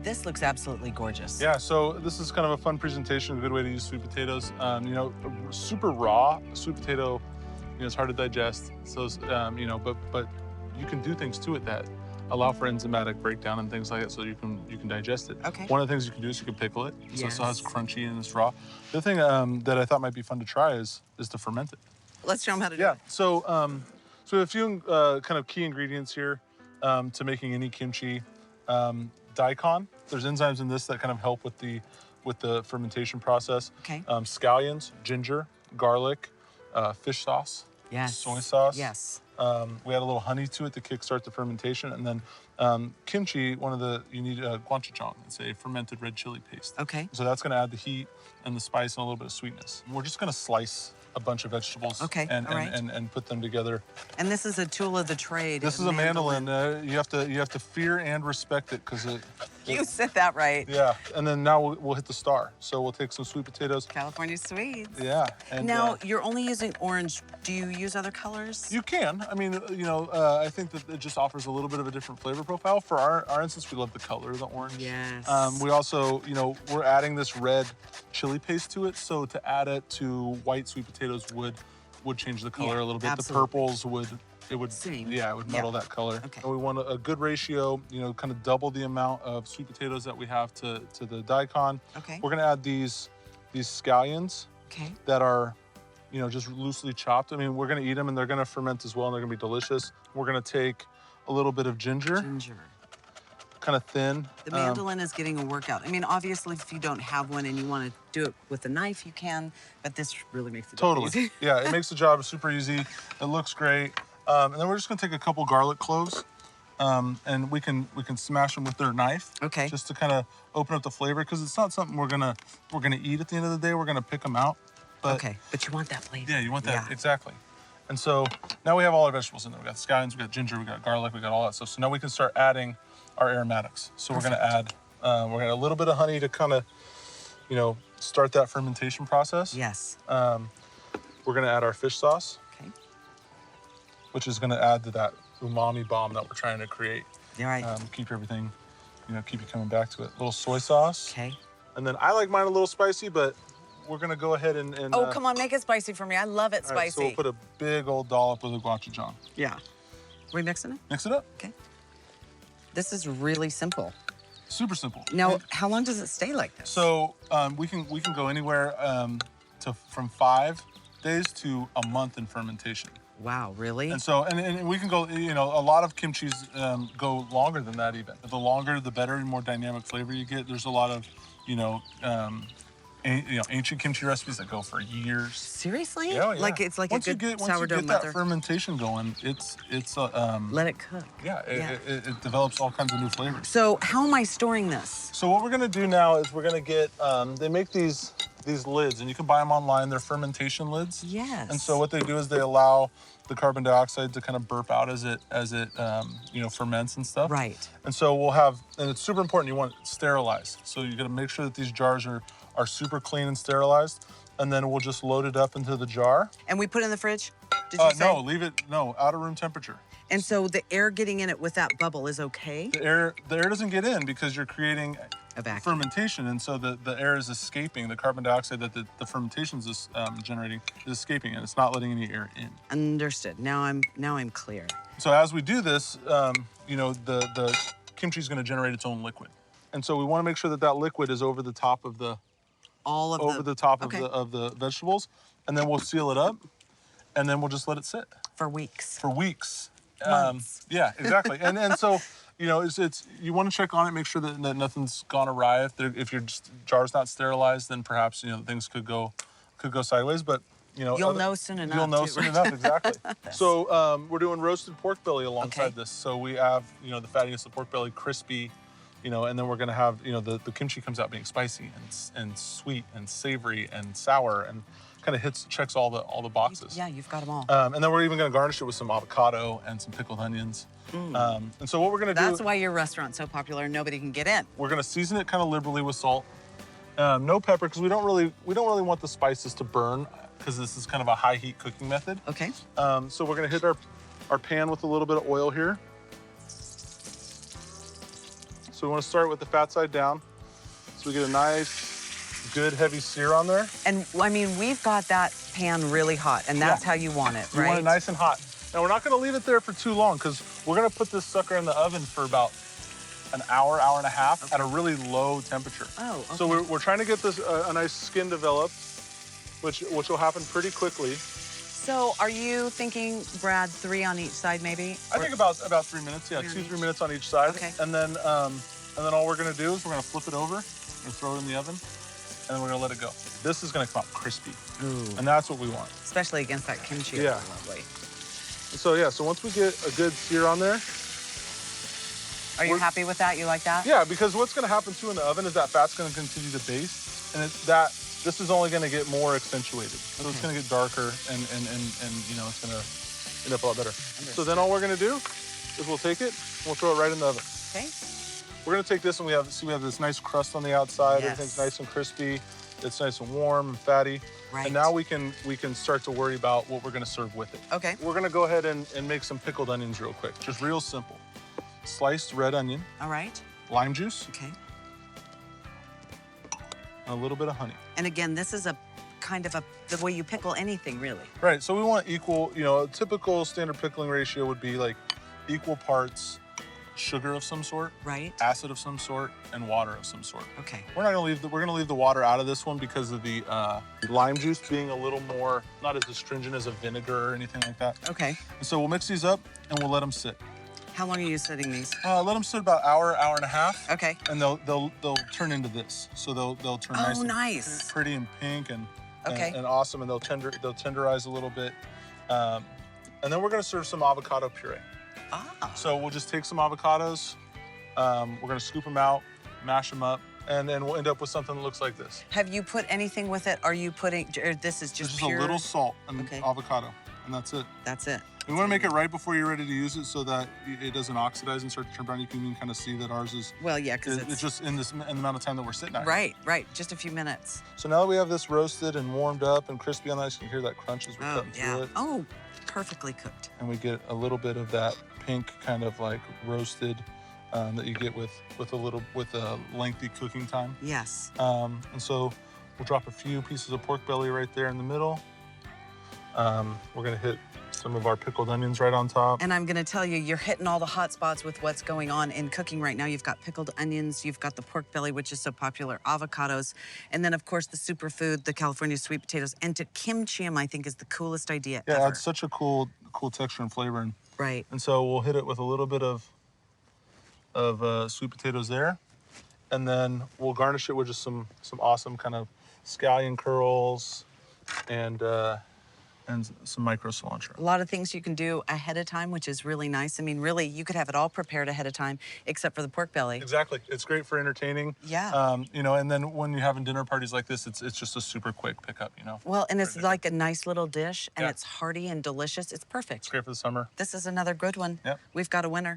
this looks absolutely gorgeous. Yeah, so this is kind of a fun presentation, a good way to use sweet potatoes. You know, super raw sweet potato, you know, it's hard to digest. So, you know, but you can do things to it that allow for enzymatic breakdown and things like that, so you can digest it. Okay. One of the things you can do is you can pickle it, so it still has Yes. crunchy and it's raw. The other thing that I thought might be fun to try is to ferment it. Let's show them how to do Yeah. it. So so we have a few kind of key ingredients here to making any kimchi. Daikon. There's enzymes in this that kind of help with the fermentation process. Okay. Scallions, ginger, garlic, fish sauce, Yes. soy sauce. Yes. We add a little honey to it to kickstart the fermentation, and then kimchi. You need gochujang. It's a fermented red chili paste. Okay. So that's going to add the heat and the spice and a little bit of sweetness. We're just going to slice a bunch of vegetables. Okay, And all right. and put them together. And this is a tool of the trade. This is a mandolin. You have to fear and respect it because You said that right. yeah. And then now we'll hit the star. So we'll take some sweet potatoes. California sweets. Yeah. And Now, you're only using orange. Do you use other colors? you can. I mean, you know, I think that it just offers a little bit of a different flavor profile. For our instance, we love the color of the orange. Yes. We also, you know, we're adding this red chili paste to it. So to add it to white sweet potatoes would change the color Yeah, a little bit. absolutely. The purples would Same. yeah, it would muddle that color. Okay. And we want a good ratio, you know, kind of double the amount of sweet potatoes that we have to the daikon. Okay. We're gonna add these scallions Okay. that are, you know, just loosely chopped. I mean, we're gonna eat them and they're gonna ferment as well and they're gonna be delicious. We're gonna take a little bit of ginger, Ginger. kind of thin. The mandolin is getting a workout. I mean, obviously, if you don't have one and you want to do it with a knife, you can, but this really makes it Totally. easy. Yeah, it makes the job super easy. It looks great. And then we're just gonna take a couple garlic cloves, and we can smash them with their knife. Okay. Just to kind of open up the flavor, because it's not something we're gonna eat at the end of the day. We're gonna pick them out. But Okay, but you want that flavor. yeah, you want that Yeah. exactly. And so now we have all our vegetables in there. We got the scallions, we got ginger, we got garlic, we got all that stuff. So now we can start adding our aromatics. So we're gonna add a little bit of honey to kind of, you know, start that fermentation process. Yes. We're gonna add our fish sauce, Okay. which is gonna add to that umami bomb that we're trying to create. You're right. Keep everything, you know, keep you coming back to it. A little soy sauce. Okay. And then I like mine a little spicy, but we're gonna go ahead and Oh, come on, make it spicy for me. I love it all right, spicy. so we'll put a big old dollop of the gochujang. Yeah. We mixing it? Mix it up. Okay. This is really simple. Super simple. Now, how long does it stay like this? So we can go anywhere from 5 days to a month in fermentation. Wow, really? And so and we can go, you know, a lot of kimchis go longer than that even. The longer, the better and more dynamic flavor you get. There's a lot of, you know, ancient kimchi recipes that go for years. Seriously? Yeah, yeah. Like it's like once a good once sourdough you get mother. that fermentation going, it's Let it cook. yeah, Yeah. it develops all kinds of new flavors. So how am I storing this? So what we're gonna do now is we're gonna get, they make these lids, and you can buy them online. They're fermentation lids. Yes. And so what they do is they allow the carbon dioxide to kind of burp out as it you know, ferments and stuff. Right. And so we'll have, and it's super important, you want it sterilized. So you gotta make sure that these jars are super clean and sterilized. And then we'll just load it up into the jar. And we put it in the fridge? Did you say? No, leave it, out of room temperature. And so the air getting in it with that bubble is okay? The air doesn't get in because you're creating A vacuum. fermentation, and so the air is escaping. The carbon dioxide that the fermentation is generating is escaping, and it's not letting any air in. Understood. Now I'm clear. So as we do this, you know, the kimchi is going to generate its own liquid, and so we want to make sure that that liquid is over the top of the Okay. of the vegetables, and then we'll seal it up, and then we'll just let it sit For weeks. for weeks. Months. Yeah, exactly. and so, you know, it's you want to check on it, make sure that nothing's gone awry. If your jar's not sterilized, then perhaps, you know, things could go sideways. But, you know, You'll know soon enough. you'll know too, soon right? enough, exactly. So we're doing roasted pork belly alongside Okay. this. So we have, you know, the fattiness of pork belly, crispy, you know, and then we're gonna have, you know, the kimchi comes out being spicy and sweet and savory and sour and kind of checks all the boxes. Yeah, you've got them all. And then we're even gonna garnish it with some avocado and some pickled onions. And so what we're gonna That's do, why your restaurant's so popular and nobody can get in. we're gonna season it kind of liberally with salt. No pepper, because we don't really want the spices to burn, because this is kind of a high heat cooking method. Okay. So we're gonna hit our pan with a little bit of oil here. So we want to start with the fat side down. So we get a nice, good, heavy sear on there. And I mean, we've got that pan really hot, and that's how you want it, right? You want it nice and hot. Now, we're not going to leave it there for too long because we're going to put this sucker in the oven for about an hour, hour and a half at a really low temperature. Oh, okay. So we're trying to get this a nice skin developed, which will happen pretty quickly. So are you thinking, Brad, 3 on each side maybe? I think about 3 minutes. Yeah, 2-3 minutes on each side. Okay. And then all we're going to do is we're going to flip it over and throw it in the oven, and then we're going to let it go. This is going to come out crispy. Ooh. And that's what we want. Especially against that kimchi. Yeah. Lovely. So yeah, so once we get a good sear on there. Are you happy with that? You like that? Yeah, because what's going to happen too in the oven is that fat's going to continue to baste, and this is only going to get more accentuated. So it's going to get darker, and you know, it's going to end up a lot better. So then all we're going to do is we'll take it and we'll throw it right in the oven. Okay. We're going to take this and we have this nice crust on the outside. Yes. Everything's nice and crispy. It's nice and warm and fatty. Right. And now we can start to worry about what we're going to serve with it. Okay. We're going to go ahead and make some pickled onions real quick. Just real simple. Sliced red onion. All right. Lime juice. Okay. And a little bit of honey. And again, this is a kind of the way you pickle anything, really. Right, so we want equal, you know, a typical standard pickling ratio would be like equal parts sugar of some sort, right? Acid of some sort, and water of some sort. Okay. We're gonna leave the water out of this one because of the lime juice being a little more, not as astringent as a vinegar or anything like that. Okay. And so we'll mix these up and we'll let them sit. How long are you setting these? Let them sit about hour and a half. Okay. And they'll turn into this. So they'll turn nice and pretty and pink and awesome, and they'll tenderize a little bit. And then we're gonna serve some avocado puree. Ah. So we'll just take some avocados, we're gonna scoop them out, mash them up, and then we'll end up with something that looks like this. Have you put anything with it? Are you putting, or this is just pure? A little salt and avocado, and that's it. That's it. We wanna make it right before you're ready to use it so that it doesn't oxidize and start to turn brown. You can even kind of see that ours is, well, yeah, because it's just in the amount of time that we're sitting at. Right, right, just a few minutes. So now that we have this roasted and warmed up and crispy on the ice, you can hear that crunch as we're cutting through it. Oh, perfectly cooked. And we get a little bit of that pink kind of like roasted that you get with a lengthy cooking time. Yes. And so we'll drop a few pieces of pork belly right there in the middle. We're gonna hit some of our pickled onions right on top. And I'm gonna tell you, you're hitting all the hot spots with what's going on in cooking right now. You've got pickled onions, you've got the pork belly, which is so popular, avocados, and then of course the superfood, the California sweet potatoes. And to kimchi 'em, I think is the coolest idea ever. Yeah, it's such a cool texture and flavor. Right. And so we'll hit it with a little bit of sweet potatoes there. And then we'll garnish it with just some awesome kind of scallion curls and some micro cilantro. A lot of things you can do ahead of time, which is really nice. I mean, really, you could have it all prepared ahead of time, except for the pork belly. Exactly. It's great for entertaining. Yeah. You know, and then when you're having dinner parties like this, it's just a super quick pickup, you know. Well, and it's like a nice little dish, and it's hearty and delicious. It's perfect. It's great for the summer. This is another good one. Yep. We've got a winner.